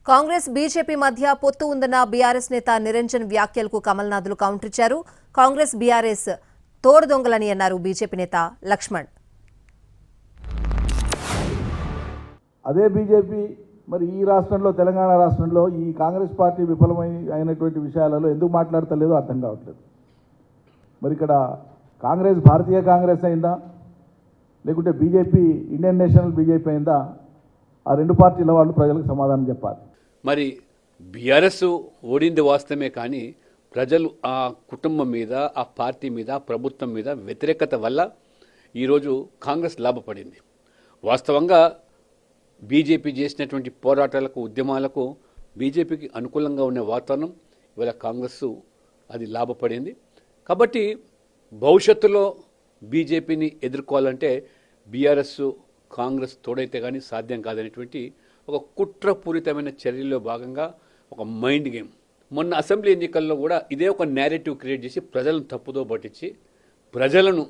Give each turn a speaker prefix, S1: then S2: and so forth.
S1: Congress BJP మధ్య పొత్తు ఉందన్న బీఆర్ఎస్ నేత నిరంజన్ వ్యాఖ్యలకు కమల్నాథ్లు కౌంటర్ ఇచ్చారు. కాంగ్రెస్ బీఆర్ఎస్ తోడుదొంగలని అన్నారు బీజేపీ నేత లక్ష్మణ్.
S2: అదే బీజేపీ మరి ఈ రాష్ట్రంలో తెలంగాణ రాష్ట్రంలో ఈ కాంగ్రెస్ పార్టీ విఫలమైనటువంటి విషయాలలో ఎందుకు మాట్లాడతలేదో అర్థం కావట్లేదు. మరి ఇక్కడ కాంగ్రెస్ భారతీయ కాంగ్రెస్ అయిందా లేకుంటే బీజేపీ ఇండియన్ నేషనల్ బీజేపీ అయిందా? ఆ రెండు పార్టీల వాళ్ళు ప్రజలకు సమాధానం చెప్పాలి.
S3: మరి బీఆర్ఎస్ ఓడింది వాస్తవమే, కానీ ప్రజలు ఆ కుటుంబం మీద, ఆ పార్టీ మీద, ప్రభుత్వం మీద వ్యతిరేకత వల్ల ఈరోజు కాంగ్రెస్ లాభపడింది. వాస్తవంగా బీజేపీ చేసినటువంటి పోరాటాలకు, ఉద్యమాలకు బీజేపీకి అనుకూలంగా ఉన్న వాతావరణం ఇవాళ కాంగ్రెస్ అది లాభపడింది. కాబట్టి భవిష్యత్తులో బీజేపీని ఎదుర్కోవాలంటే బీఆర్ఎస్ కాంగ్రెస్ తోడైతే కానీ సాధ్యం కాదనేటువంటి ఒక కుట్రపూరితమైన చర్యల్లో భాగంగా ఒక మైండ్ గేమ్. మొన్న అసెంబ్లీ ఎన్నికల్లో కూడా ఇదే ఒక నేరేటివ్ క్రియేట్ చేసి ప్రజలను తప్పుదో పట్టించి ప్రజలను